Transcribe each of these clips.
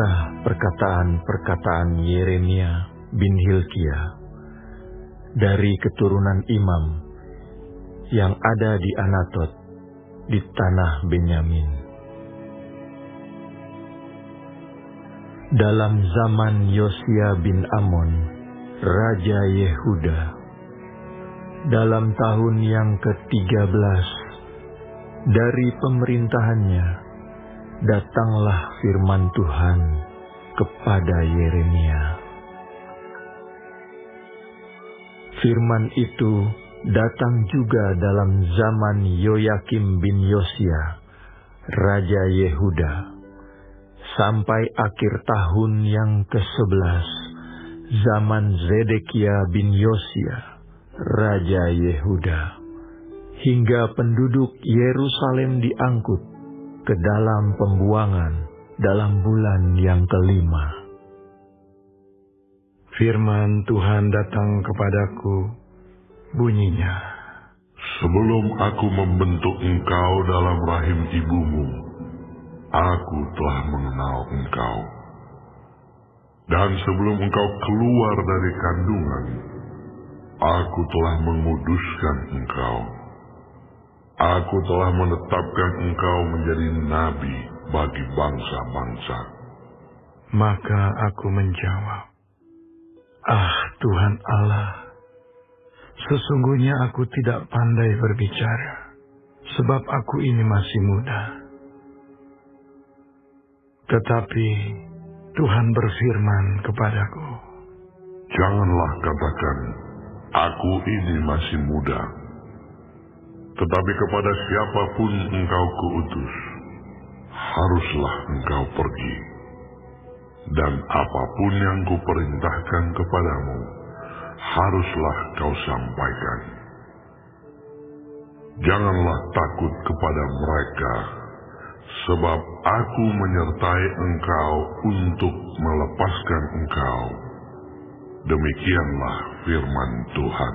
Inilah perkataan-perkataan Yeremia bin Hilkia dari keturunan imam yang ada di Anatot di tanah Benyamin. Dalam zaman Yosia bin Amon, Raja Yehuda, dalam tahun yang ke-13 dari pemerintahannya, datanglah firman Tuhan kepada Yeremia. Firman itu datang juga dalam zaman Yoyakim bin Yosia, Raja Yehuda, sampai akhir tahun yang ke-11, zaman Zedekia bin Yosia, Raja Yehuda, hingga penduduk Yerusalem diangkut ke dalam pembuangan dalam bulan yang ke-5. Firman Tuhan datang kepadaku, bunyinya, sebelum aku membentuk engkau dalam rahim ibumu, aku telah mengenal engkau. Dan sebelum engkau keluar dari kandungan, aku telah menguduskan engkau. Aku telah menetapkan engkau menjadi nabi bagi bangsa-bangsa. Maka aku menjawab, ah Tuhan Allah, sesungguhnya aku tidak pandai berbicara, sebab aku ini masih muda. Tetapi Tuhan berfirman kepadaku, janganlah katakan, aku ini masih muda. Tetapi kepada siapapun engkau kuutus, haruslah engkau pergi. Dan apapun yang kuperintahkan kepadamu, haruslah kau sampaikan. Janganlah takut kepada mereka, sebab aku menyertai engkau untuk melepaskan engkau. Demikianlah firman Tuhan.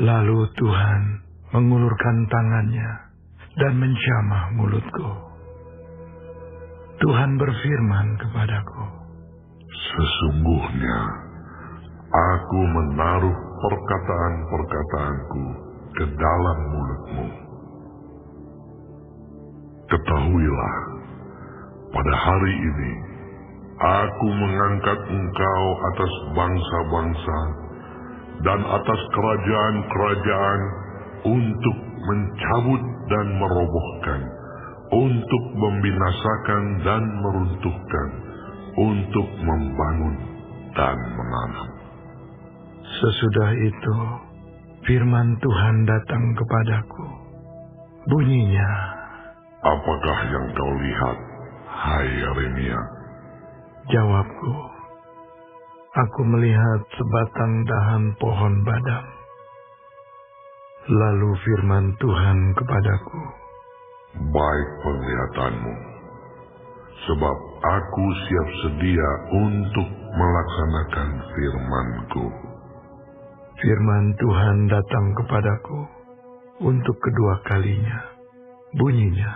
Lalu Tuhan mengulurkan tangannya dan menjamah mulutku. Tuhan berfirman kepadaku, sesungguhnya aku menaruh perkataan-perkataanku ke dalam mulutmu. Ketahuilah, pada hari ini aku mengangkat engkau atas bangsa-bangsa dan atas kerajaan-kerajaan untuk mencabut dan merobohkan, untuk membinasakan dan meruntuhkan, untuk membangun dan menanam. Sesudah itu, firman Tuhan datang kepadaku. Bunyinya, apakah yang kau lihat, hai Yeremia? Jawabku, aku melihat sebatang dahan pohon badam. Lalu firman Tuhan kepadaku, baik penglihatanmu, sebab aku siap sedia untuk melaksanakan firman-Ku. Firman Tuhan datang kepadaku untuk kedua kalinya. Bunyinya,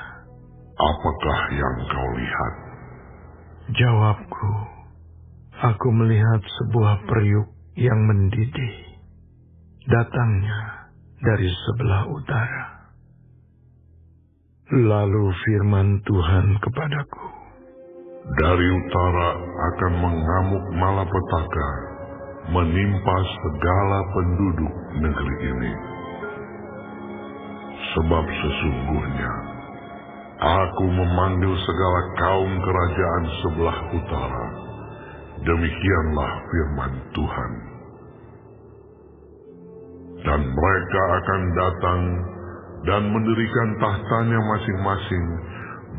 apakah yang kau lihat? Jawabku, aku melihat sebuah periuk yang mendidih. Datangnya dari sebelah utara. Lalu firman Tuhan kepadaku, dari utara akan mengamuk malapetaka, menimpa segala penduduk negeri ini. Sebab sesungguhnya aku memanggil segala kaum kerajaan sebelah utara. Demikianlah firman Tuhan. Dan mereka akan datang dan mendirikan tahtanya masing-masing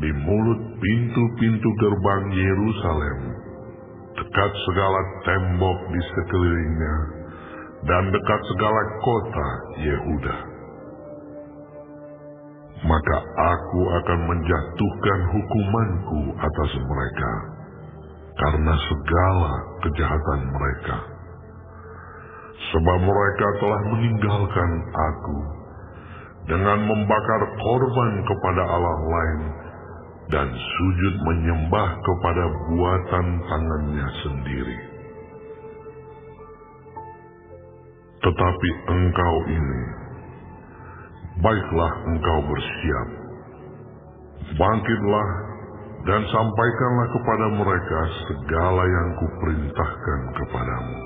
di mulut pintu-pintu gerbang Yerusalem, dekat segala tembok di sekelilingnya, dan dekat segala kota Yehuda. Maka aku akan menjatuhkan hukumanku atas mereka, karena segala kejahatan mereka. Sebab mereka telah meninggalkan aku dengan membakar korban kepada Allah lain dan sujud menyembah kepada buatan tangannya sendiri. Tetapi engkau ini, baiklah engkau bersiap, bangkitlah dan sampaikanlah kepada mereka segala yang kuperintahkan kepadamu.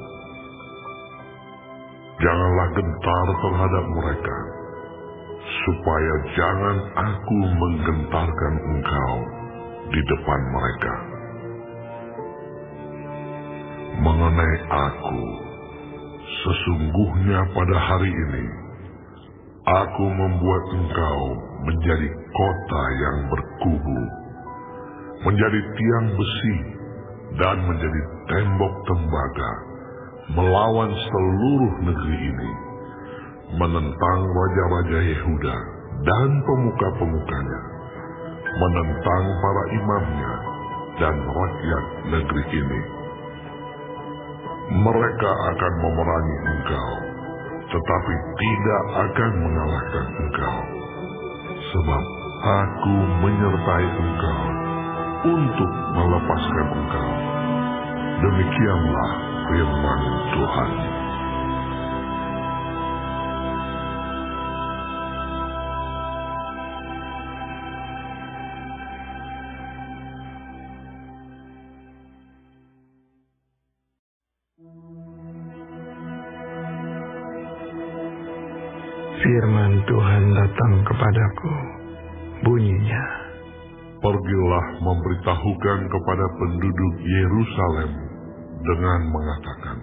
Janganlah gentar terhadap mereka, supaya jangan aku menggentarkan engkau di depan mereka. Mengenai aku, sesungguhnya pada hari ini, aku membuat engkau menjadi kota yang berkubu, menjadi tiang besi, dan menjadi tembok tembaga, melawan seluruh negeri ini, menentang raja-raja Yehuda dan pemuka-pemukanya, menentang para imamnya dan rakyat negeri ini. Mereka akan memerangi engkau, tetapi tidak akan mengalahkan engkau, sebab aku menyertai engkau untuk melepaskan engkau. Demikianlah firman Tuhan. Firman Tuhan datang kepadaku, bunyinya, pergilah memberitahukan kepada penduduk Yerusalem dengan mengatakan,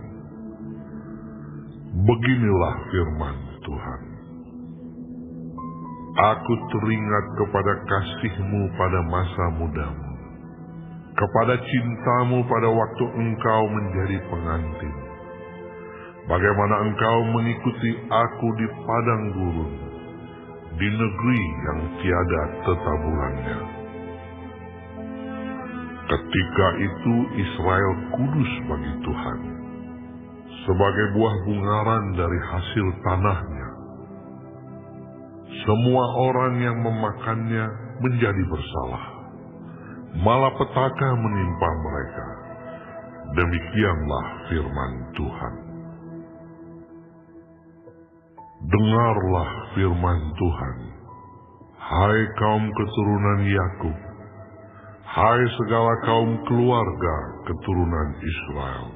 beginilah firman Tuhan. Aku teringat kepada kasih-Mu pada masa mudamu, kepada cintamu pada waktu engkau menjadi pengantin. Bagaimana engkau mengikuti aku di padang gurun, di negeri yang tiada tetaburannya. Ketika itu Israel kudus bagi Tuhan, sebagai buah bungaran dari hasil tanahnya. Semua orang yang memakannya menjadi bersalah, malapetaka menimpa mereka. Demikianlah firman Tuhan. Dengarlah firman Tuhan, hai kaum keturunan Yakub, hai segala kaum keluarga keturunan Israel.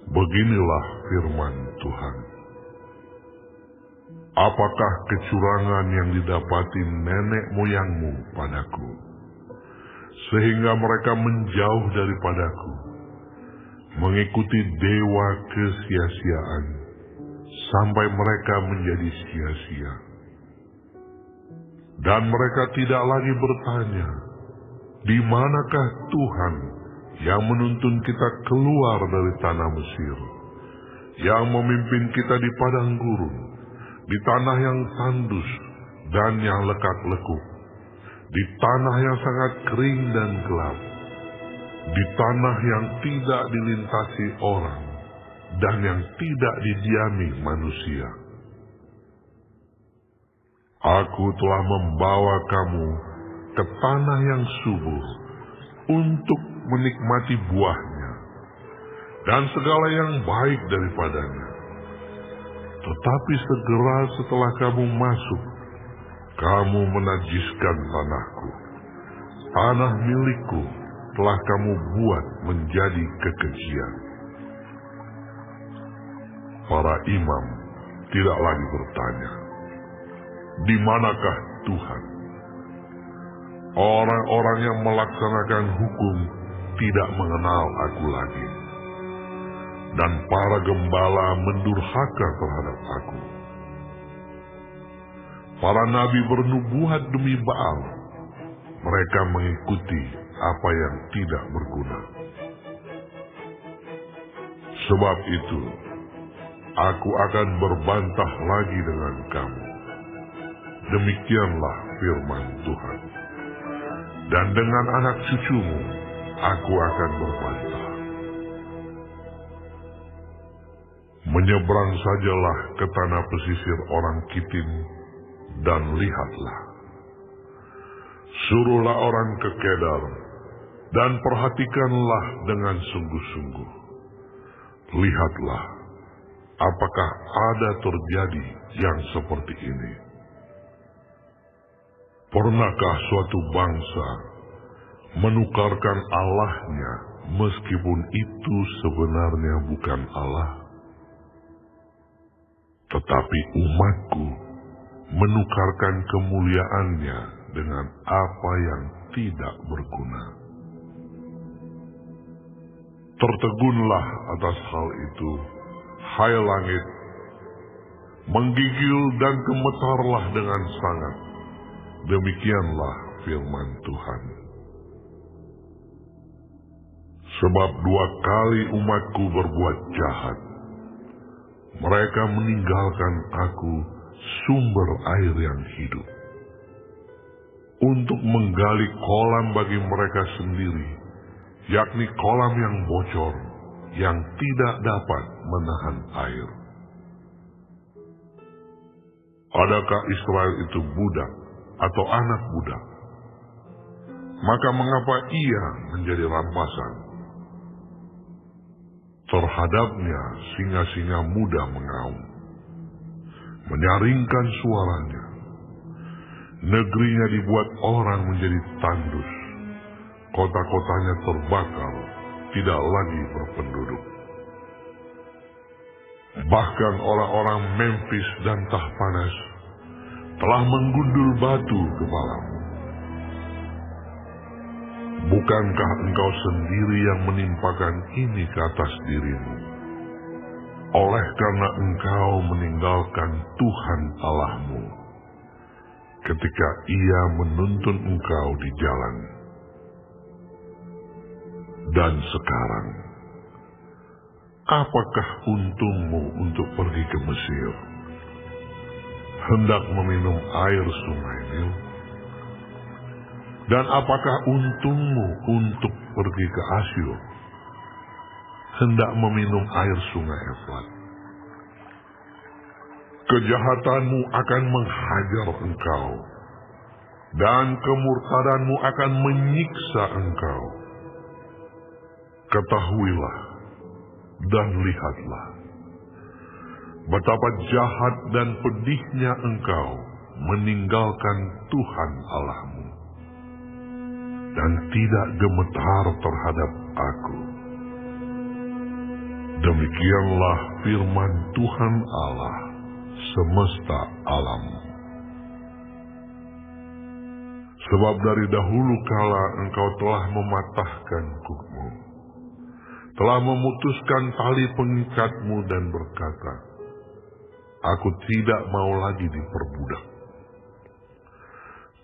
Beginilah firman Tuhan. Apakah kecurangan yang didapati nenek moyangmu padaku, sehingga mereka menjauh daripadaku, mengikuti dewa kesia-siaan, sampai mereka menjadi sia-sia. Dan mereka tidak lagi bertanya, di manakah Tuhan yang menuntun kita keluar dari tanah Mesir, yang memimpin kita di padang gurun, di tanah yang tandus dan yang lekuk-lekuk, di tanah yang sangat kering dan gelap, di tanah yang tidak dilintasi orang, dan yang tidak didiami manusia. Aku telah membawa kamu ke tanah yang subur untuk menikmati buahnya dan segala yang baik daripadanya. Tetapi segera setelah kamu masuk, kamu menajiskan tanahku. Tanah milikku telah kamu buat menjadi kekejian. Para imam tidak lagi bertanya, di manakah Tuhan? Orang-orang yang melaksanakan hukum tidak mengenal aku lagi. Dan para gembala mendurhaka terhadap aku. Para nabi bernubuat demi Baal. Mereka mengikuti apa yang tidak berguna. Sebab itu, aku akan berbantah lagi dengan kamu. Demikianlah firman Tuhan. Dan dengan anak cucumu, aku akan berbantah. Menyeberang sajalah ke tanah pesisir orang Kitim, dan lihatlah. Suruhlah orang ke Kedar, dan perhatikanlah dengan sungguh-sungguh. Lihatlah, apakah ada terjadi yang seperti ini. Pernahkah suatu bangsa menukarkan Allahnya meskipun itu sebenarnya bukan Allah? Tetapi umatku menukarkan kemuliaannya dengan apa yang tidak berguna. Tertegunlah atas hal itu, hai langit, menggigil dan gemetarlah dengan sangat. Demikianlah firman Tuhan. Sebab 2 kali umatku berbuat jahat. Mereka meninggalkan aku, sumber air yang hidup, untuk menggali kolam bagi mereka sendiri, yakni kolam yang bocor, yang tidak dapat menahan air. Adakah Israel itu budak atau anak budak? Maka mengapa ia menjadi rampasan? Terhadapnya singa-singa muda mengaum, menyaringkan suaranya. Negerinya dibuat orang menjadi tandus, kota-kotanya terbakar, tidak lagi berpenduduk. Bahkan orang-orang Memphis dan Tahpanes telah menggundul batu kepalamu. Bukankah engkau sendiri yang menimpakan ini ke atas dirimu? Oleh karena engkau meninggalkan Tuhan Allahmu ketika Ia menuntun engkau di jalan. Dan sekarang, apakah untungmu untuk pergi ke Mesir, hendak meminum air sungai Nil? Dan apakah untungmu untuk pergi ke Asyur, hendak meminum air sungai Efrat? Kejahatanmu akan menghajar engkau, dan kemurtadanmu akan menyiksa engkau. Ketahuilah dan lihatlah, betapa jahat dan pedihnya engkau meninggalkan Tuhan Allahmu, dan tidak gemetar terhadap Aku. Demikianlah firman Tuhan Allah semesta alam. Sebab dari dahulu kala engkau telah mematahkan kukmu, telah memutuskan tali pengikatmu dan berkata, Aku tidak mau lagi diperbudak.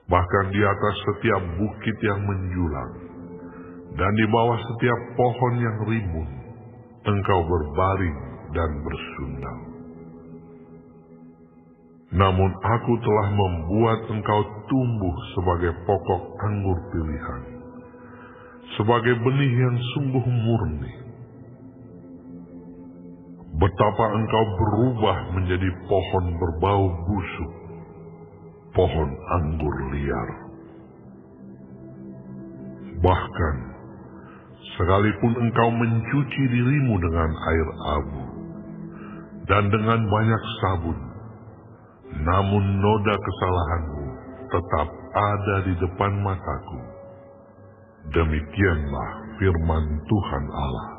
Bahkan di atas setiap bukit yang menjulang, dan di bawah setiap pohon yang rimbun, engkau berbaring dan bersundal. Namun aku telah membuat engkau tumbuh sebagai pokok anggur pilihan, sebagai benih yang sungguh murni. Betapa engkau berubah menjadi pohon berbau busuk, pohon anggur liar. Bahkan, sekalipun engkau mencuci dirimu dengan air abu dan dengan banyak sabun, namun noda kesalahanmu tetap ada di depan mataku. Demikianlah firman Tuhan Allah.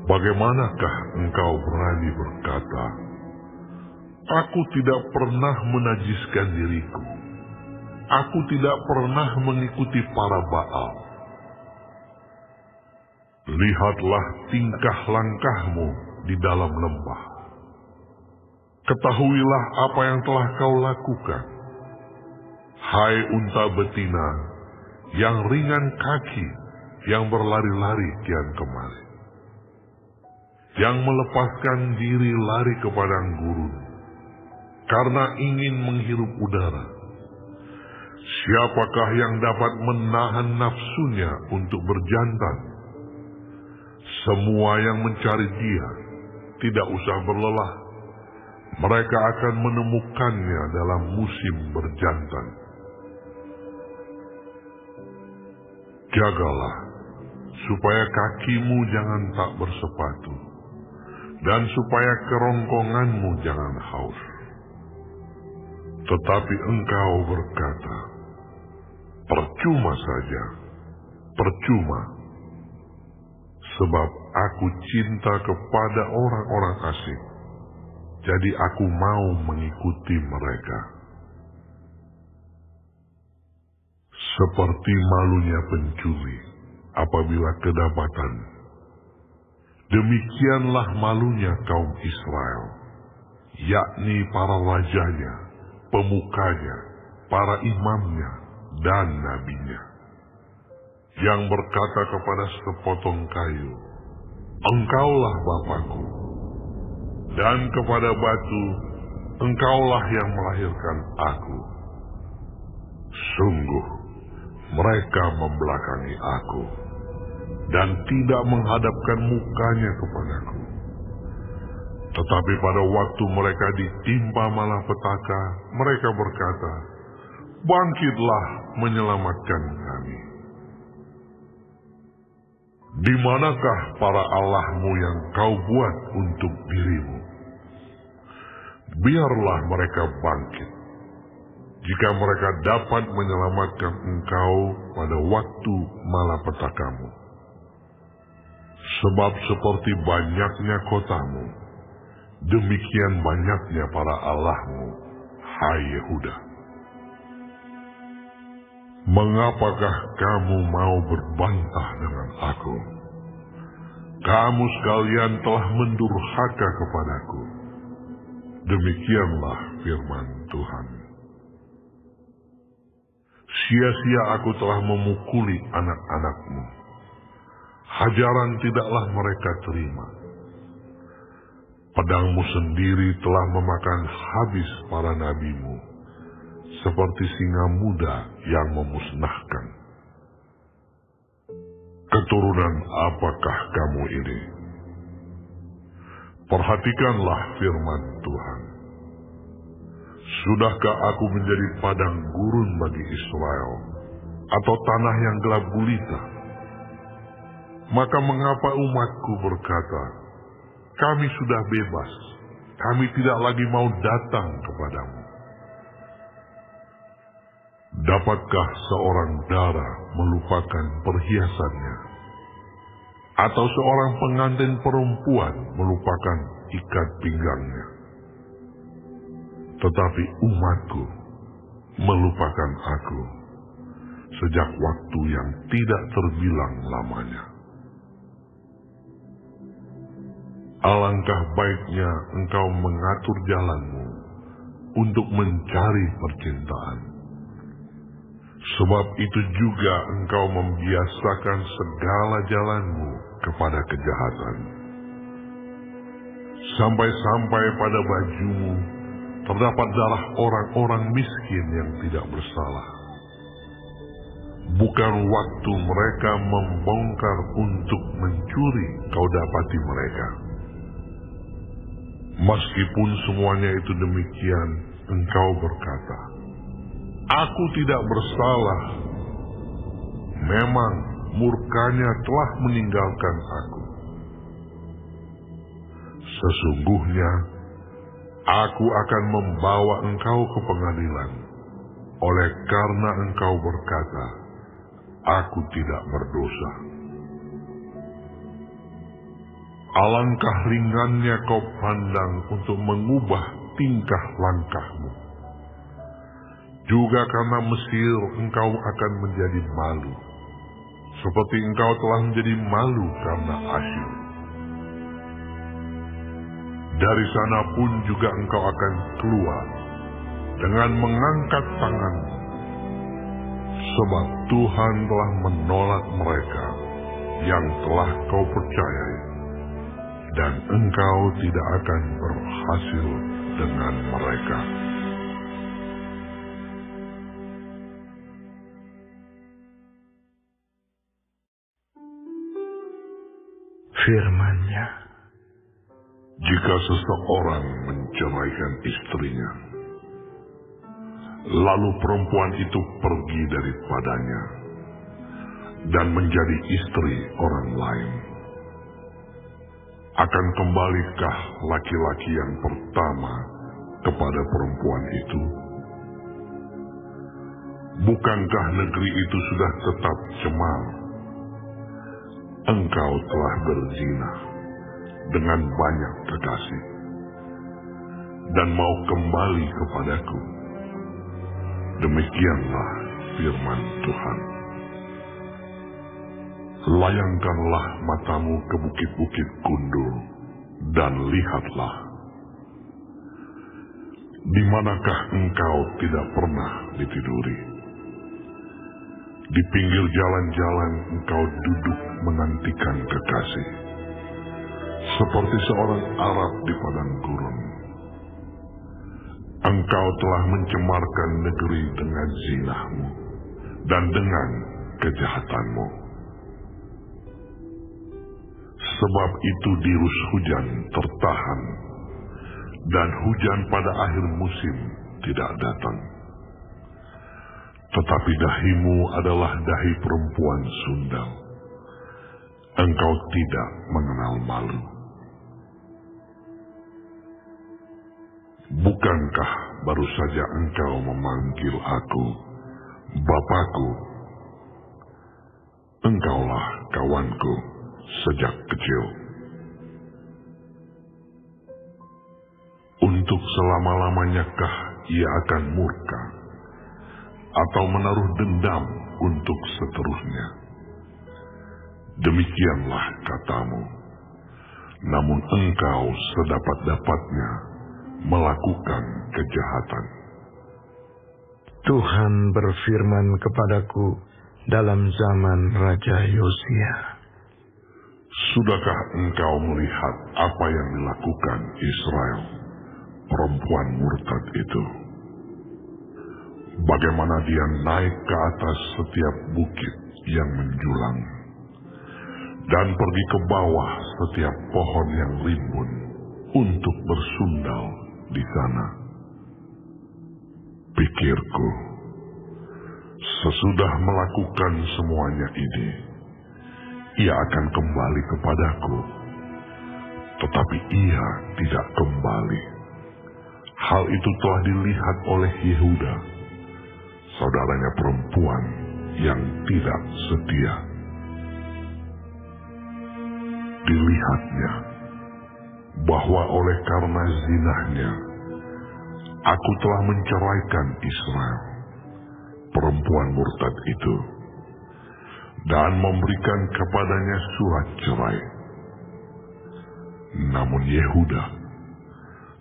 Bagaimanakah engkau berani berkata, Aku tidak pernah menajiskan diriku. Aku tidak pernah mengikuti para Baal. Lihatlah tingkah langkahmu di dalam lembah. Ketahuilah apa yang telah kau lakukan. Hai unta betina, yang ringan kaki, yang berlari-lari kian kemari, yang melepaskan diri lari ke padang gurun, karena ingin menghirup udara. Siapakah yang dapat menahan nafsunya untuk berjantan? Semua yang mencari dia tidak usah berlelah. mereka akan menemukannya dalam musim berjantan. Jagalah, supaya kakimu jangan tak bersepatu, dan supaya kerongkonganmu jangan haus. Tetapi engkau berkata, percuma saja, percuma, sebab aku cinta kepada orang-orang asing, jadi aku mau mengikuti mereka. Seperti malunya pencuri apabila kedapatan, demikianlah malunya kaum Israel, yakni para rajanya, pemukanya, para imamnya, dan nabinya, yang berkata kepada sepotong kayu, engkaulah Bapakku, dan kepada batu, engkaulah yang melahirkan aku. Sungguh, mereka membelakangi aku, dan tidak menghadapkan mukanya kepadaku. Tetapi pada waktu mereka ditimpa malapetaka, mereka berkata, bangkitlah menyelamatkan kami. Di manakah para allahmu yang kau buat untuk dirimu? Biarlah mereka bangkit, jika mereka dapat menyelamatkan engkau pada waktu malapetakamu. Sebab seperti banyaknya kotamu, demikian banyaknya para allahmu, hai Yehuda. Mengapakah kamu mau berbantah dengan aku? Kamu sekalian telah mendurhaka kepadaku. Demikianlah firman Tuhan. Sia-sia aku telah memukuli anak-anakmu. Hajaran tidaklah mereka terima. Pedangmu sendiri telah memakan habis para nabimu, seperti singa muda yang memusnahkan. Keturunan apakah kamu ini? Perhatikanlah firman Tuhan. Sudahkah aku menjadi padang gurun bagi Israel, atau tanah yang gelap gulita? Maka mengapa umatku berkata, kami sudah bebas, kami tidak lagi mau datang kepadamu? Dapatkah seorang dara melupakan perhiasannya, atau seorang pengantin perempuan melupakan ikat pinggangnya? Tetapi umatku melupakan aku sejak waktu yang tidak terbilang lamanya. Alangkah baiknya engkau mengatur jalanmu untuk mencari percintaan. Sebab itu juga engkau membiasakan segala jalanmu kepada kejahatan. Sampai-sampai pada bajumu terdapat darah orang-orang miskin yang tidak bersalah. Bukan waktu mereka membongkar untuk mencuri kau dapati mereka. Meskipun semuanya itu demikian, engkau berkata, aku tidak bersalah. Memang murkanya telah meninggalkan aku. Sesungguhnya, aku akan membawa engkau ke pengadilan, oleh karena engkau berkata, aku tidak berdosa. Alangkah ringannya kau pandang untuk mengubah tingkah langkahmu. Juga karena Mesir engkau akan menjadi malu, seperti engkau telah menjadi malu karena Asyur. Dari sana pun juga engkau akan keluar dengan mengangkat tanganmu, sebab Tuhan telah menolak mereka yang telah kau percayai, dan engkau tidak akan berhasil dengan mereka. Firman-Nya, Jika seseorang menceraikan istrinya, lalu perempuan itu pergi daripadanya dan menjadi istri orang lain, akan kembalikah laki-laki yang pertama kepada perempuan itu? Bukankah negeri itu sudah tetap cemar? Engkau telah berzina dengan banyak kekasih dan mau kembali kepadaku. Demikianlah firman Tuhan. Layangkanlah matamu ke bukit-bukit gundul dan lihatlah. Di manakah engkau tidak pernah ditiduri? Di pinggir jalan-jalan engkau duduk menantikan kekasih, seperti seorang Arab di padang gurun. Engkau telah mencemarkan negeri dengan zinahmu dan dengan kejahatanmu. Sebab itu dirus hujan tertahan, dan hujan pada akhir musim tidak datang. Tetapi dahimu adalah dahi perempuan sundal. Engkau tidak mengenal malu. Bukankah baru saja engkau memanggil aku, Bapakku? Engkaulah kawanku sejak kecil. Untuk selama-lamanyakah ia akan murka, atau menaruh dendam untuk seterusnya? Demikianlah katamu, namun engkau sedapat-dapatnya melakukan kejahatan. Tuhan berfirman kepadaku dalam zaman Raja Yosia, Sudahkah engkau melihat apa yang dilakukan Israel, perempuan murtad itu? Bagaimana dia naik ke atas setiap bukit yang menjulang, dan pergi ke bawah setiap pohon yang rimbun untuk bersundal di sana. Pikirku, sesudah melakukan semuanya ini, ia akan kembali kepadaku, tetapi ia tidak kembali. Hal itu telah dilihat oleh Yehuda, saudaranya perempuan yang tidak setia. Dilihatnya bahwa oleh karena zinahnya, aku telah menceraikan Israel, perempuan murtad itu, dan memberikan kepadanya surat cerai. Namun Yehuda,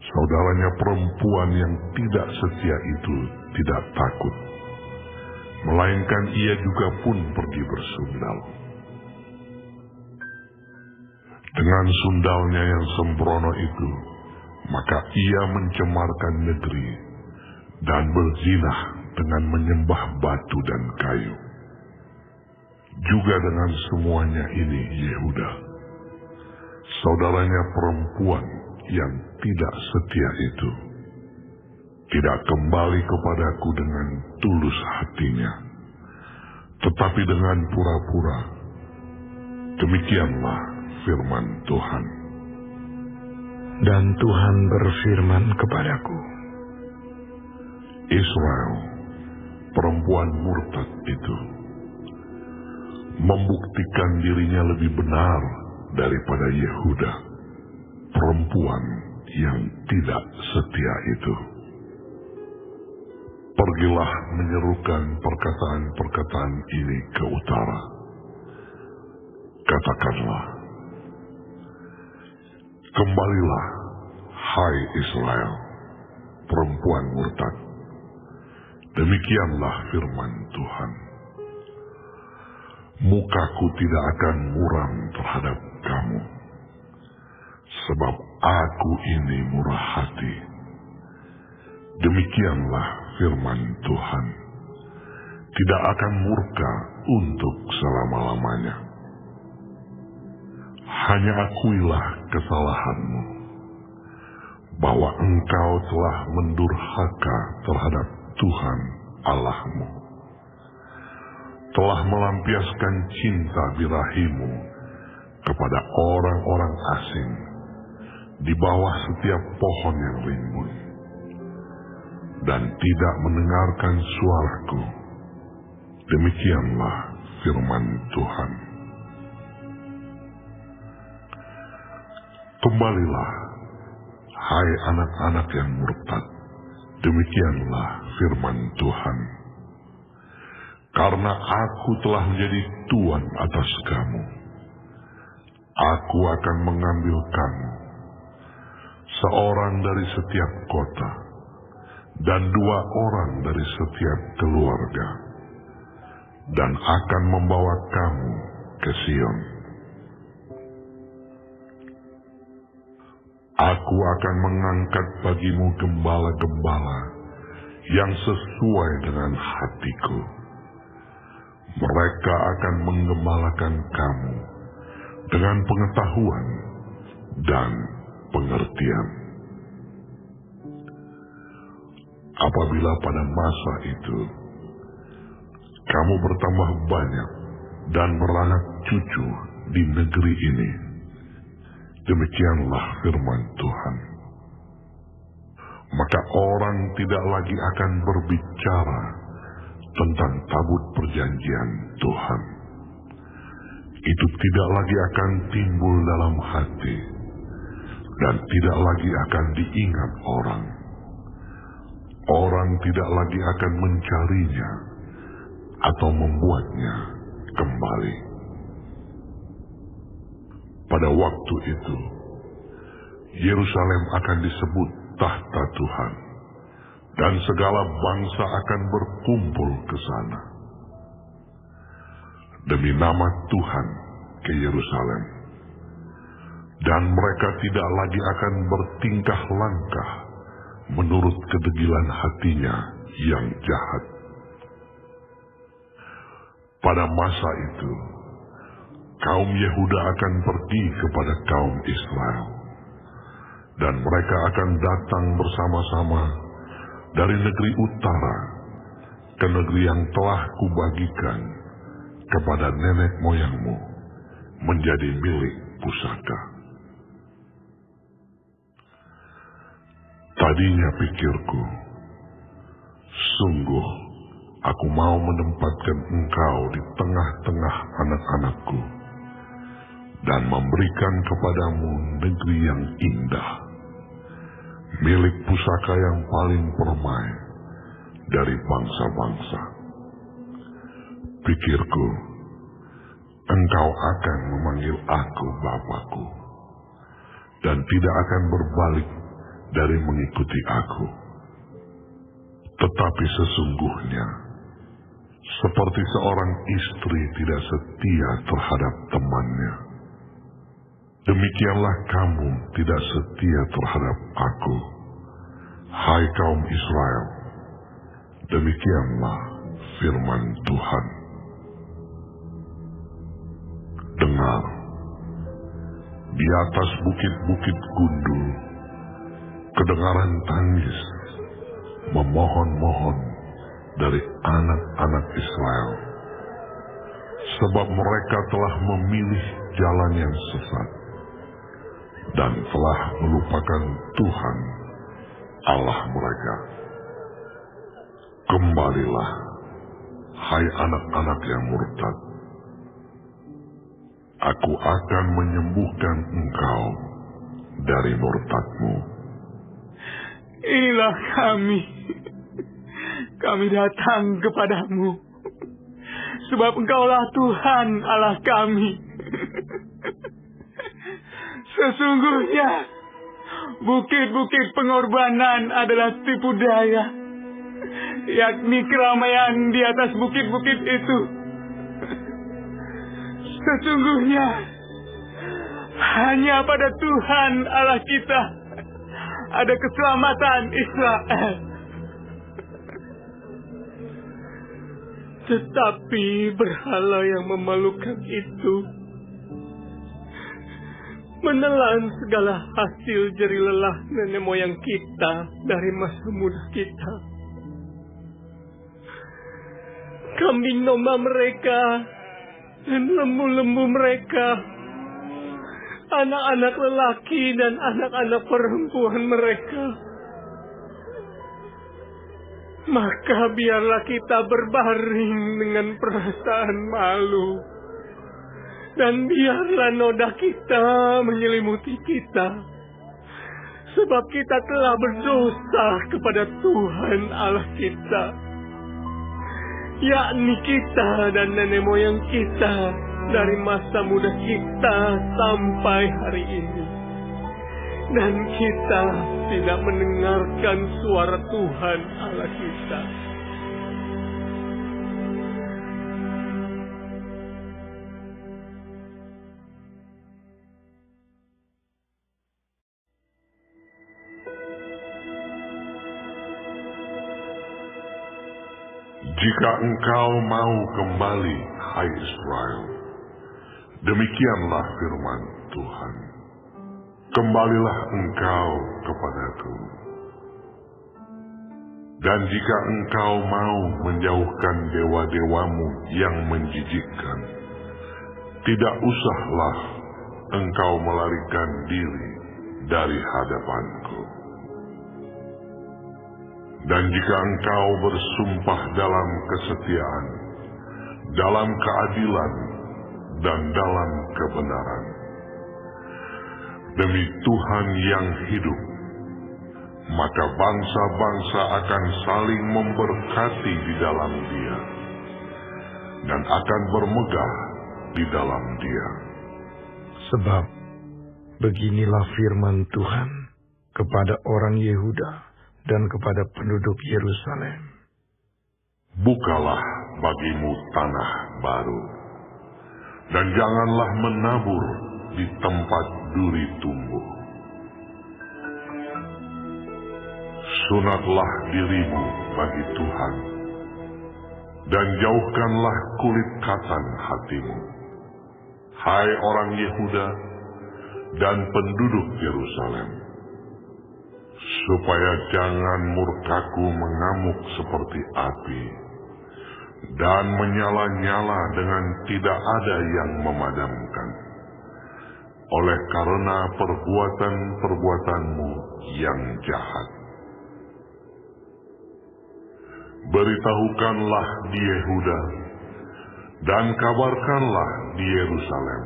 saudaranya perempuan yang tidak setia itu, tidak takut, melainkan ia juga pun pergi bersundal. Dengan sundalnya yang sembrono itu, maka ia mencemarkan negeri dan berzinah dengan menyembah batu dan kayu. Juga dengan semuanya ini Yehuda, saudaranya perempuan yang tidak setia itu, tidak kembali kepadaku dengan tulus hatinya, tetapi dengan pura-pura. Demikianlah firman Tuhan. dan Tuhan berfirman kepadaku, Israel, perempuan murtad itu, membuktikan dirinya lebih benar daripada Yehuda, perempuan yang tidak setia itu. Pergilah menyerukan perkataan-perkataan ini ke utara. Katakanlah, kembalilah, hai Israel, perempuan murtad. Demikianlah firman Tuhan. Mukaku tidak akan muram terhadap kamu, sebab aku ini murah hati. Demikianlah firman Tuhan. Tidak akan murka untuk selama-lamanya. Hanya akuilah kesalahanmu bahwa engkau telah mendurhaka terhadap Tuhan Allahmu, telah melampiaskan cinta birahimu kepada orang-orang asing di bawah setiap pohon yang rimbun, dan tidak mendengarkan suaraku. Demikianlah firman Tuhan. Kembalilah, hai anak-anak yang murtad, demikianlah firman Tuhan. Karena aku telah menjadi tuan atas kamu, aku akan mengambil kamu, seorang dari setiap kota, dan 2 orang dari setiap keluarga, dan akan membawa kamu ke Sion. Aku akan mengangkat bagimu gembala-gembala yang sesuai dengan hatiku. Mereka akan menggembalakan kamu dengan pengetahuan dan pengertian. Apabila pada masa itu kamu bertambah banyak dan beranak cucu di negeri ini, demikianlah firman Tuhan, maka orang tidak lagi akan berbicara tentang tabut perjanjian Tuhan. Itu tidak lagi akan timbul dalam hati, dan tidak lagi akan diingat orang. Orang tidak lagi akan mencarinya atau membuatnya kembali. Pada waktu itu, Yerusalem akan disebut tahta Tuhan, dan segala bangsa akan berkumpul ke sana. Demi nama Tuhan ke Yerusalem, dan mereka tidak lagi akan bertingkah langkah menurut kedegilan hatinya yang jahat. Pada masa itu, kaum Yehuda akan pergi kepada kaum Israel, dan mereka akan datang bersama-sama dari negeri utara ke negeri yang telah kubagikan kepada nenek moyangmu menjadi milik pusaka. Tadinya pikirku, sungguh aku mau menempatkan engkau di tengah-tengah anak-anakku dan memberikan kepadamu negeri yang indah, milik pusaka yang paling permai dari bangsa-bangsa. Pikirku, engkau akan memanggil aku Bapakku, dan tidak akan berbalik dari mengikuti aku. Tetapi sesungguhnya, seperti seorang istri tidak setia terhadap temannya, demikianlah kamu tidak setia terhadap aku, hai kaum Israel. Demikianlah firman Tuhan. Dengar, di atas bukit-bukit gundul, kedengaran tangis memohon-mohon dari anak-anak Israel, sebab mereka telah memilih jalan yang sesat dan telah melupakan Tuhan Allah mereka. Kembalilah, hai anak-anak yang murtad, aku akan menyembuhkan engkau dari murtadmu. Inilah kami datang kepadamu, sebab engkaulah Tuhan Allah kami. Sesungguhnya, bukit-bukit pengorbanan adalah tipu daya, yakni keramaian di atas bukit-bukit itu. Sesungguhnya, hanya pada Tuhan Allah kita ada keselamatan Israel. Tetapi berhala yang memalukan itu menelan segala hasil jerih lelah nenek moyang kita dari masa muda kita. Kambing domba mereka dan lembu-lembu mereka, anak-anak lelaki dan anak-anak perempuan mereka. Maka biarlah kita berbaring dengan perasaan malu, dan biarlah noda kita menyelimuti kita, sebab kita telah berdosa kepada Tuhan Allah kita, yakni kita dan nenek moyang kita dari masa muda kita sampai hari ini. Dan kita tidak mendengarkan suara Tuhan Allah kita. Jika engkau mau kembali, hai Israel, demikianlah firman Tuhan. Kembalilah engkau kepadaku. Dan jika engkau mau menjauhkan dewa-dewamu yang menjijikkan, tidak usahlah engkau melarikan diri dari hadapanku. Dan jika engkau bersumpah dalam kesetiaan, dalam keadilan, dan dalam kebenaran, demi Tuhan yang hidup, maka bangsa-bangsa akan saling memberkati di dalam Dia, dan akan bermegah di dalam Dia. Sebab beginilah firman Tuhan kepada orang Yehuda dan kepada penduduk Yerusalem. Bukalah bagimu tanah baru, dan janganlah menabur di tempat duri tumbuh. Sunatlah dirimu bagi Tuhan, dan jauhkanlah kulit katan hatimu, hai orang Yehuda dan penduduk Yerusalem, supaya jangan murkaku mengamuk seperti api, dan menyala-nyala dengan tidak ada yang memadamkan, oleh karena perbuatan-perbuatanmu yang jahat. Beritahukanlah di Yehuda, dan kabarkanlah di Yerusalem.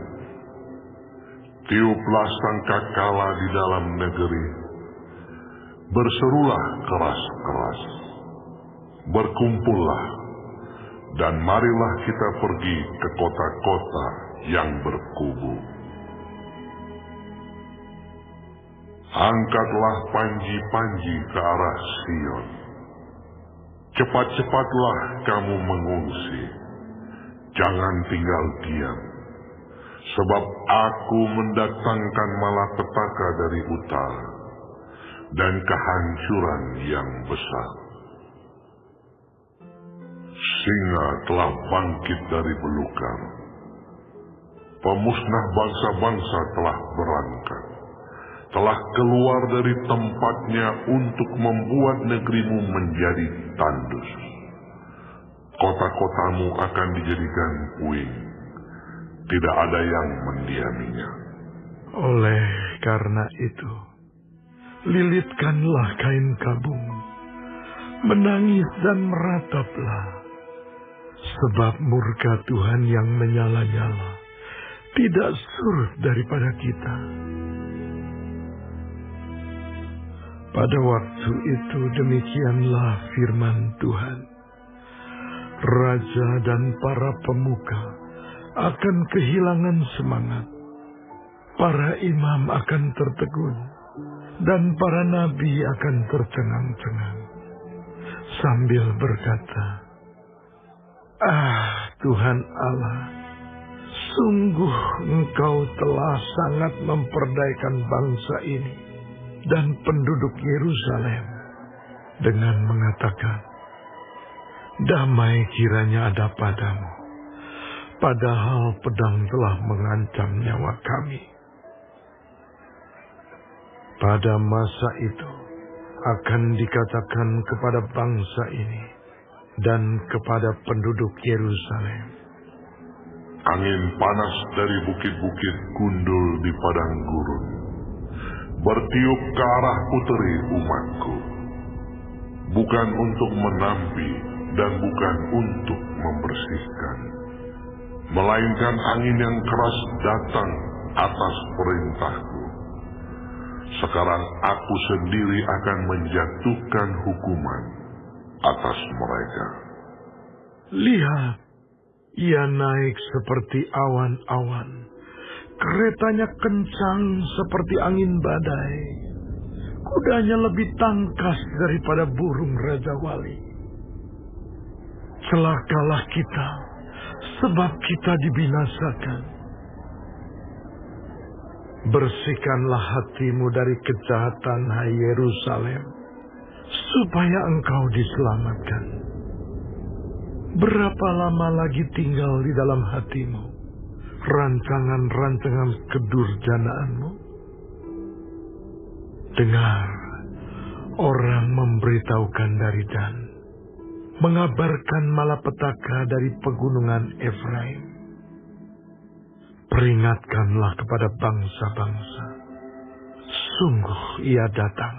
Tiuplah sangkakala di dalam negeri, berserulah keras-keras, berkumpullah, dan marilah kita pergi ke kota-kota yang berkubu. Angkatlah panji-panji ke arah Sion. Cepat-cepatlah kamu mengungsi, jangan tinggal diam, sebab aku mendatangkan malapetaka dari utara dan kehancuran yang besar. Singa telah bangkit dari belukar, pemusnah bangsa-bangsa telah berangkat, telah keluar dari tempatnya untuk membuat negerimu menjadi tandus. Kota-kotamu akan dijadikan puing, tidak ada yang mendiaminya. Oleh karena itu, lilitkanlah kain kabung, menangis dan merataplah, sebab murka Tuhan yang menyala-nyala tidak surut daripada kita. Pada waktu itu demikianlah firman Tuhan. Raja dan para pemuka akan kehilangan semangat. Para imam akan tertegun, dan para nabi akan tercengang-cengang, sambil berkata, "Ah, Tuhan Allah, sungguh Engkau telah sangat memperdayakan bangsa ini dan penduduk Yerusalem dengan mengatakan, damai kiranya ada padamu, padahal pedang telah mengancam nyawa kami. Pada masa itu akan dikatakan kepada bangsa ini dan kepada penduduk Yerusalem, angin panas dari bukit-bukit gundul di padang gurun bertiup ke arah puteri umatku, bukan untuk menampi dan bukan untuk membersihkan, melainkan angin yang keras datang atas perintahku. Sekarang aku sendiri akan menjatuhkan hukuman atas mereka. Lihat, ia naik seperti awan-awan. Keretanya kencang seperti angin badai. Kudanya lebih tangkas daripada burung Raja Wali. Celakalah kita, sebab kita dibinasakan. Bersihkanlah hatimu dari kejahatan, hai Yerusalem, supaya engkau diselamatkan. Berapa lama lagi tinggal di dalam hatimu rancangan-rancangan kedurjanaanmu? Dengar, orang memberitahukan dari Dan, mengabarkan malapetaka dari pegunungan Efraim. Peringatkanlah kepada bangsa-bangsa, sungguh ia datang.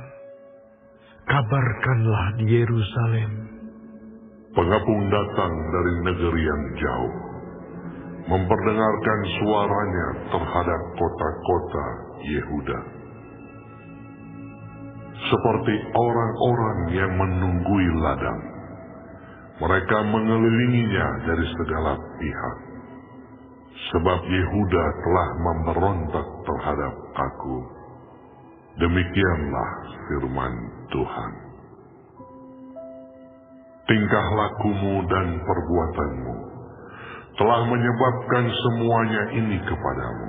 Kabarkanlah di Yerusalem, Pengepung datang dari negeri yang jauh, memperdengarkan suaranya terhadap kota-kota Yehuda. Seperti orang-orang yang menunggui ladang, mereka mengelilinginya dari segala pihak. Sebab Yehuda telah memberontak terhadap aku. Demikianlah firman Tuhan. Tingkah lakumu dan perbuatanmu telah menyebabkan semuanya ini kepadamu.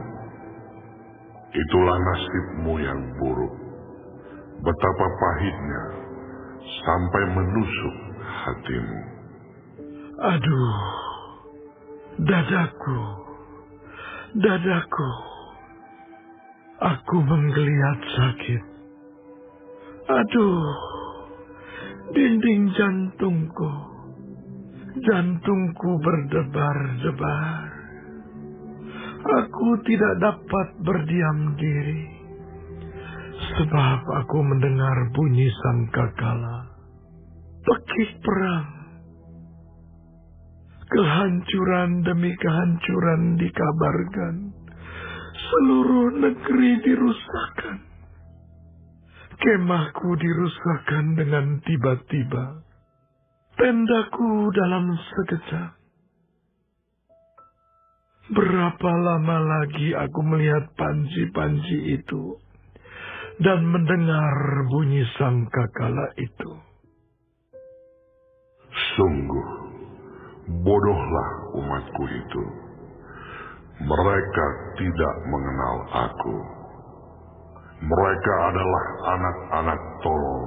Itulah nasibmu yang buruk. Betapa pahitnya sampai menusuk hatimu. aduh, dadaku, dadaku, aku menggeliat sakit. Aduh, dinding jantungku, jantungku berdebar-debar. Aku tidak dapat berdiam diri, sebab aku mendengar bunyi sangkakala, pekik perang. Kehancuran demi kehancuran dikabarkan, seluruh negeri dirusakkan. Kemahku dirusakkan dengan tiba-tiba, tendaku dalam sekejap. Berapa lama lagi aku melihat panji-panji itu dan mendengar bunyi sangkakala itu? Sungguh, bodohlah umatku itu. Mereka tidak mengenal aku. Mereka adalah anak-anak tolol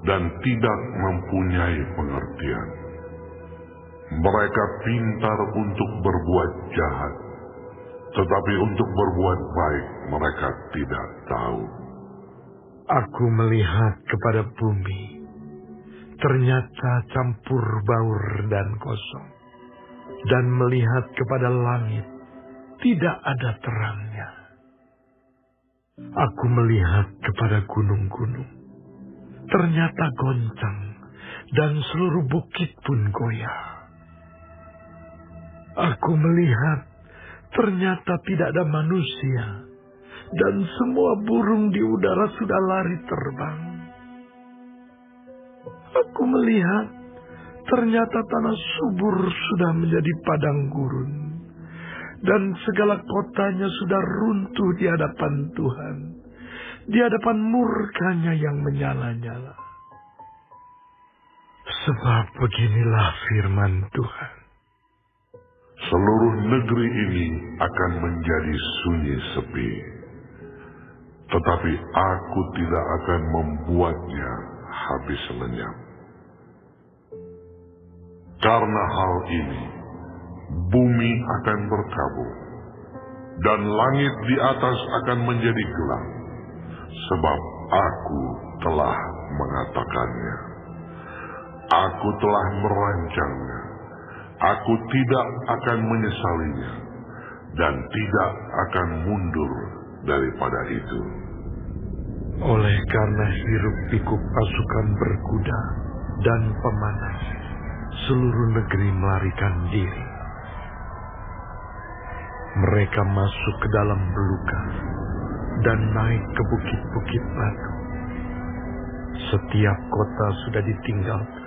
dan tidak mempunyai pengertian. Mereka pintar untuk berbuat jahat, tetapi untuk berbuat baik mereka tidak tahu. Aku melihat kepada bumi, ternyata campur baur dan kosong. Dan melihat kepada langit, tidak ada terangnya. Aku melihat kepada gunung-gunung, ternyata goncang, dan seluruh bukit pun goyah. Aku melihat, ternyata tidak ada manusia, dan semua burung di udara sudah lari terbang. Aku melihat, ternyata tanah subur sudah menjadi padang gurun, dan segala kotanya sudah runtuh di hadapan Tuhan, di hadapan murkanya yang menyala-nyala. Sebab beginilah firman Tuhan. Seluruh negeri ini akan menjadi sunyi sepi, tetapi aku tidak akan membuatnya habis lenyap. Karena hal ini, bumi akan berkabung, dan langit di atas akan menjadi gelap, sebab aku telah mengatakannya. Aku telah merancangnya. Aku tidak akan menyesalinya, dan tidak akan mundur daripada itu. Oleh karena hiruk-pikuk pasukan berkuda dan pemanah, seluruh negeri melarikan diri. Mereka masuk ke dalam belukar dan naik ke bukit-bukit batu. Setiap kota sudah ditinggalkan,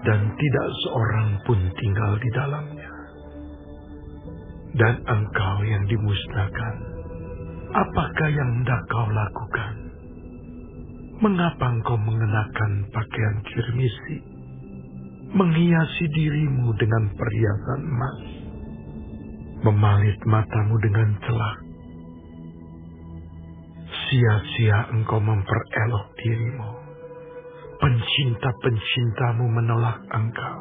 dan tidak seorang pun tinggal di dalamnya. Dan engkau yang dimusnahkan, apakah yang hendak kau lakukan? Mengapa engkau mengenakan pakaian kirmisi, menghiasi dirimu dengan perhiasan emas, memalit matamu dengan celak? Sia-sia engkau memperelok dirimu. Pencinta-pencintamu menolak engkau.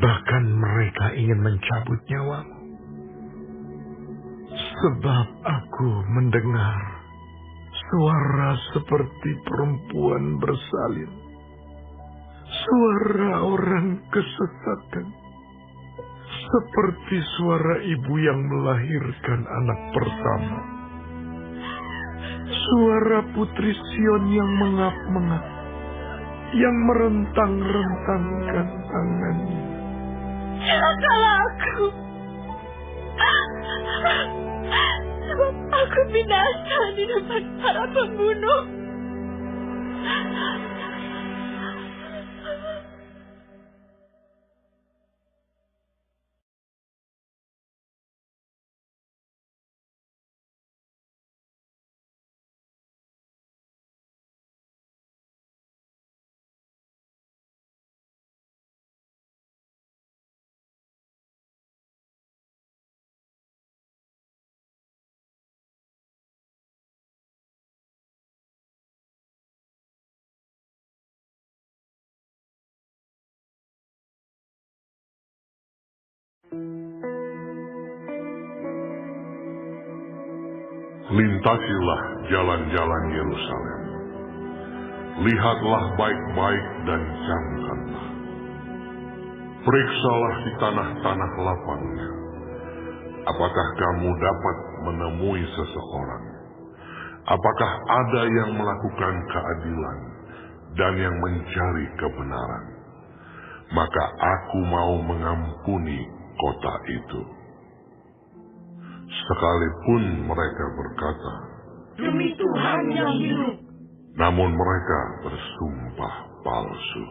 Bahkan mereka ingin mencabut nyawamu. Sebab aku mendengar suara seperti perempuan bersalin. Suara orang kesesatan. Seperti suara ibu yang melahirkan anak pertama. Suara putri Sion yang mengap-mengap, yang merentang-rentangkan tangannya. Celakalah aku, sebab aku binasa di depan para pembunuh. Lintasilah jalan-jalan Yerusalem. Lihatlah baik-baik dan camkanlah. Periksalah di tanah-tanah lapangnya. Apakah kamu dapat menemui seseorang? Apakah ada yang melakukan keadilan dan yang mencari kebenaran? Maka aku mau mengampuni kota itu. Sekalipun mereka berkata, Demi Tuhan yang hidup, namun mereka bersumpah palsu.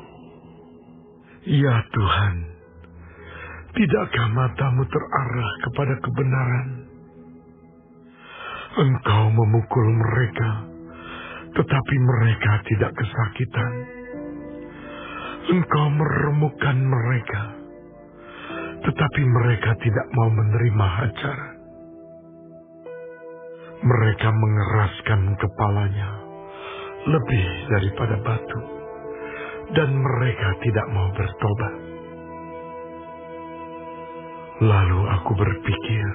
Ya Tuhan, tidakkah matamu terarah kepada kebenaran? Engkau memukul mereka, tetapi mereka tidak kesakitan. Engkau meremukkan mereka, tetapi mereka tidak mau menerima hajaran. Mereka mengeraskan kepalanya lebih daripada batu, dan mereka tidak mau bertobat. Lalu aku berpikir,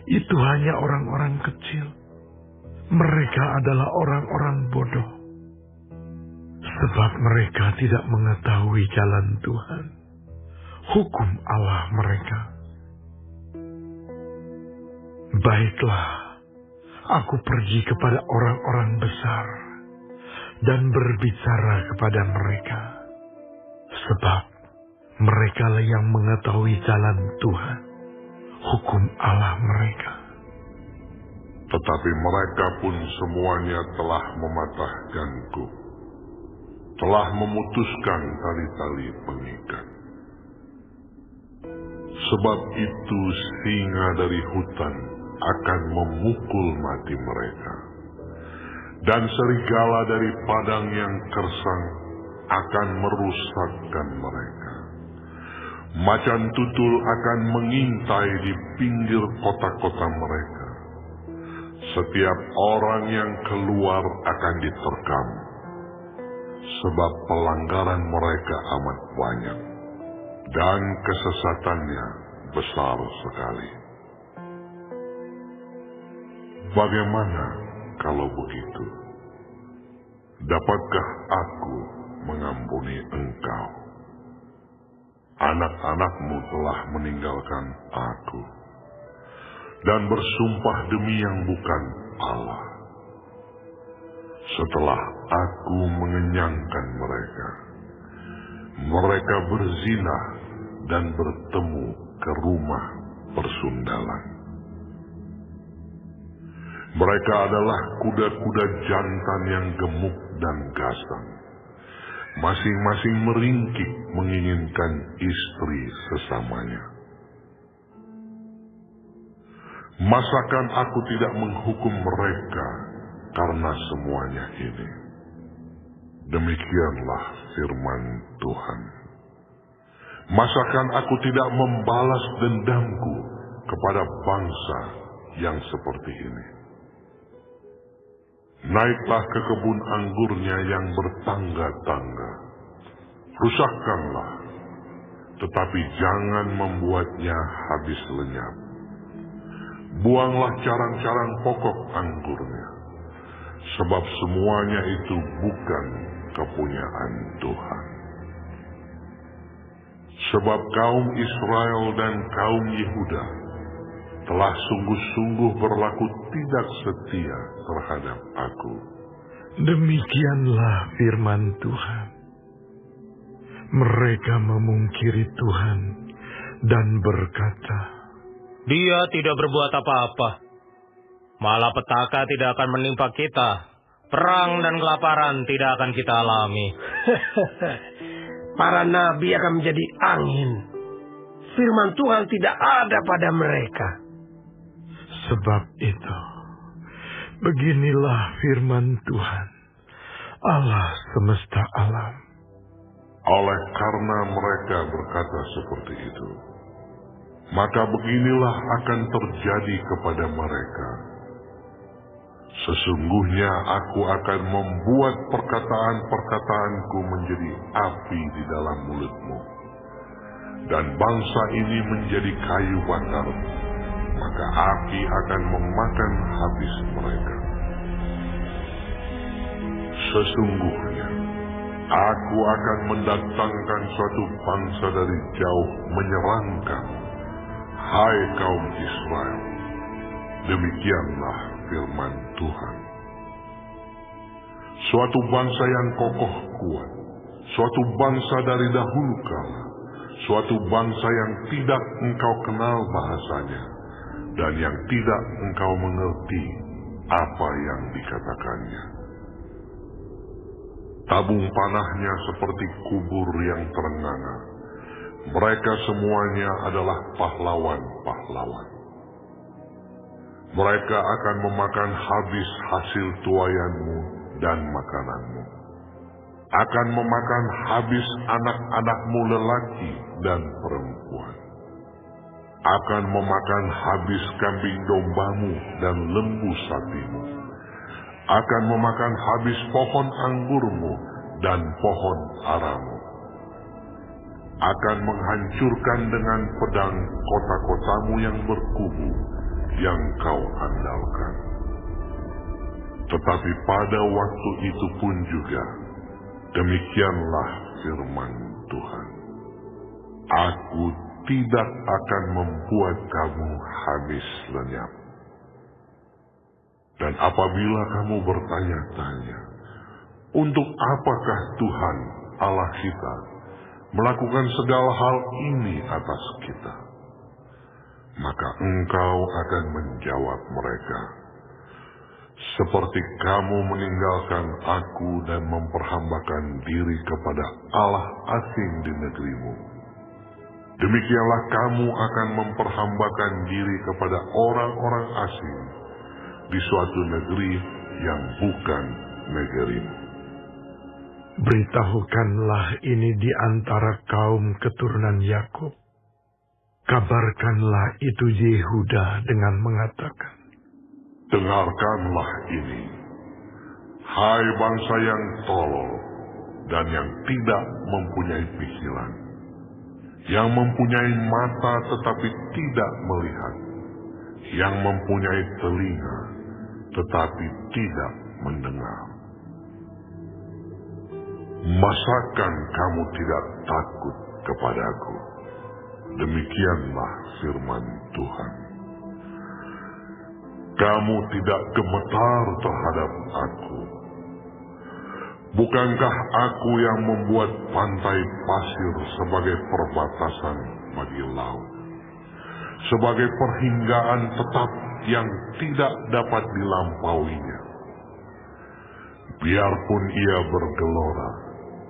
itu hanya orang-orang kecil. Mereka adalah orang-orang bodoh, sebab mereka tidak mengetahui jalan Tuhan, hukum Allah mereka. Baiklah, aku pergi kepada orang-orang besar dan berbicara kepada mereka, sebab merekalah yang mengetahui jalan Tuhan, hukum Allah mereka. Tetapi mereka pun semuanya telah mematahkanku, telah memutuskan tali-tali pengikat. Sebab itu singa dari hutan akan memukul mati mereka, dan serigala dari padang yang gersang akan merusakkan mereka. Macan tutul akan mengintai di pinggir kota-kota mereka. Setiap orang yang keluar akan diterkam, sebab pelanggaran mereka amat banyak, dan kesesatannya besar sekali. Bagaimana kalau begitu, dapatkah aku mengampuni engkau? Anak-anakmu telah meninggalkan aku dan bersumpah demi yang bukan Allah. Setelah aku mengenyangkan mereka, mereka berzina dan bertemu ke rumah persundalan. Mereka adalah kuda-kuda jantan yang gemuk dan gasang, masing-masing meringkik menginginkan istri sesamanya. Masakan aku tidak menghukum mereka karena semuanya ini? Demikianlah firman Tuhan. Masakan aku tidak membalas dendamku kepada bangsa yang seperti ini? Naiklah ke kebun anggurnya yang bertangga-tangga, rusakkanlah, tetapi jangan membuatnya habis lenyap. Buanglah carang-carang pokok anggurnya, sebab semuanya itu bukan kepunyaan Tuhan. Sebab kaum Israel dan kaum Yehuda telah sungguh-sungguh berlaku tidak setia terhadap aku. Demikianlah firman Tuhan. Mereka memungkiri Tuhan dan berkata, Dia tidak berbuat apa-apa. Malah petaka tidak akan menimpa kita. Perang dan kelaparan tidak akan kita alami. Para nabi akan menjadi angin. Firman Tuhan tidak ada pada mereka. sebab itu, beginilah firman Tuhan, Allah semesta alam. Oleh karena mereka berkata seperti itu, maka beginilah akan terjadi kepada mereka. Sesungguhnya aku akan membuat perkataan-perkataanku menjadi api di dalam mulutmu, dan bangsa ini menjadi kayu bakar, maka api akan memakan habis mereka. Sesungguhnya aku akan mendatangkan suatu bangsa dari jauh menyerangkan, hai kaum Israel. Demikianlah firman Tuhan. Suatu bangsa yang kokoh kuat, suatu bangsa dari dahulu kala, suatu bangsa yang tidak engkau kenal bahasanya, dan yang tidak engkau mengerti apa yang dikatakannya. Tabung panahnya seperti kubur yang terenganga. Mereka semuanya adalah pahlawan-pahlawan. Mereka akan memakan habis hasil tuaianmu dan makananmu. Akan memakan habis anak-anakmu lelaki dan perempuan. Akan memakan habis kambing dombamu dan lembu sapimu. Akan memakan habis pohon anggurmu dan pohon aramu. Akan menghancurkan dengan pedang kota-kotamu yang berkubu, yang kau andalkan. Tetapi pada waktu itu pun juga, demikianlah firman Tuhan, aku tidak akan membuat kamu habis lenyap. Dan apabila kamu bertanya-tanya, untuk apakah Tuhan Allah kita melakukan segala hal ini atas kita? Maka engkau akan menjawab mereka, seperti kamu meninggalkan aku dan memperhambakan diri kepada Allah asing di negerimu, demikianlah kamu akan memperhambakan diri kepada orang-orang asing di suatu negeri yang bukan negerimu. Beritahukanlah ini di antara kaum keturunan Yakub. Kabarkanlah itu Yehuda dengan mengatakan, dengarkanlah ini, hai bangsa yang tolol dan yang tidak mempunyai pikiran, yang mempunyai mata tetapi tidak melihat, yang mempunyai telinga tetapi tidak mendengar. Masakan kamu tidak takut kepadaku? Demikianlah firman Tuhan. Kamu tidak gemetar terhadap aku. Bukankah aku yang membuat pantai pasir sebagai perbatasan bagi laut, sebagai perhinggaan tetap yang tidak dapat dilampauinya? Biarpun ia bergelora,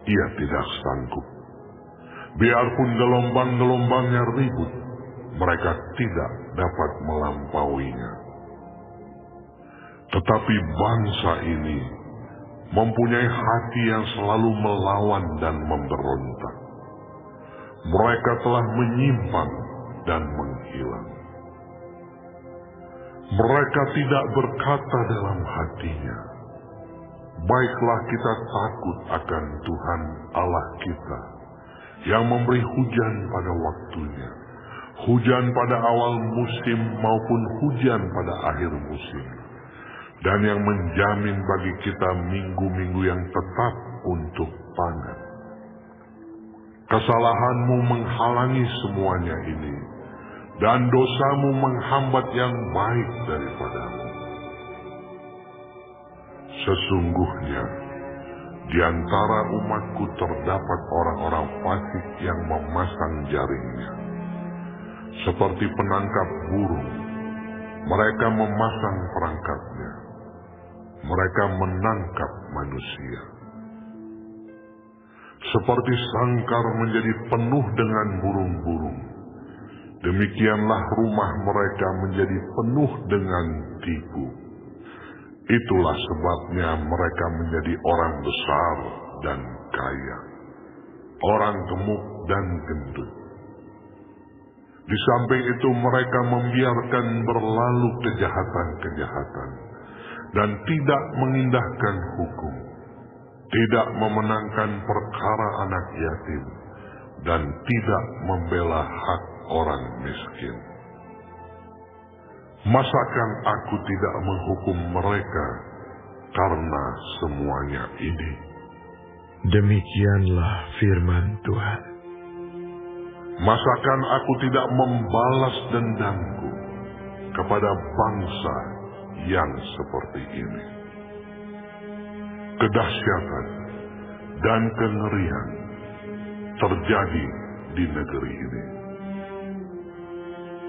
ia tidak sanggup. Biarpun gelombang-gelombangnya ribut, mereka tidak dapat melampauinya. Tetapi bangsa ini mempunyai hati yang selalu melawan dan memberontak. Mereka telah menyimpang dan menghilang. Mereka tidak berkata dalam hatinya, baiklah kita takut akan Tuhan Allah kita, yang memberi hujan pada waktunya, hujan pada awal musim maupun hujan pada akhir musim, dan yang menjamin bagi kita minggu-minggu yang tetap untuk panen. Kesalahanmu menghalangi semuanya ini, dan dosamu menghambat yang baik daripadamu. Sesungguhnya, di antara umatku terdapat orang-orang fasik yang memasang jaringnya. Seperti penangkap burung, mereka memasang perangkapnya. Mereka menangkap manusia. Seperti sangkar menjadi penuh dengan burung-burung, demikianlah rumah mereka menjadi penuh dengan tipu. Itulah sebabnya mereka menjadi orang besar dan kaya, orang gemuk dan gendut. Di samping itu mereka membiarkan berlalu kejahatan-kejahatan dan tidak mengindahkan hukum, tidak memenangkan perkara anak yatim, dan tidak membela hak orang miskin. Masakan aku tidak menghukum mereka karena semuanya ini? Demikianlah firman Tuhan. Masakan aku tidak membalas dendamku kepada bangsa yang seperti ini? Kedahsyatan dan kengerian terjadi di negeri ini.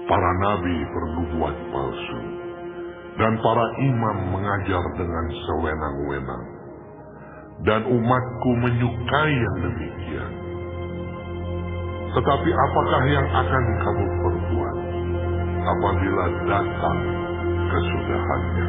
Para nabi bernubuat palsu, dan para imam mengajar dengan sewenang-wenang, dan umatku menyukai yang demikian. Tetapi apakah yang akan kamu perbuat apabila datang kesudahannya?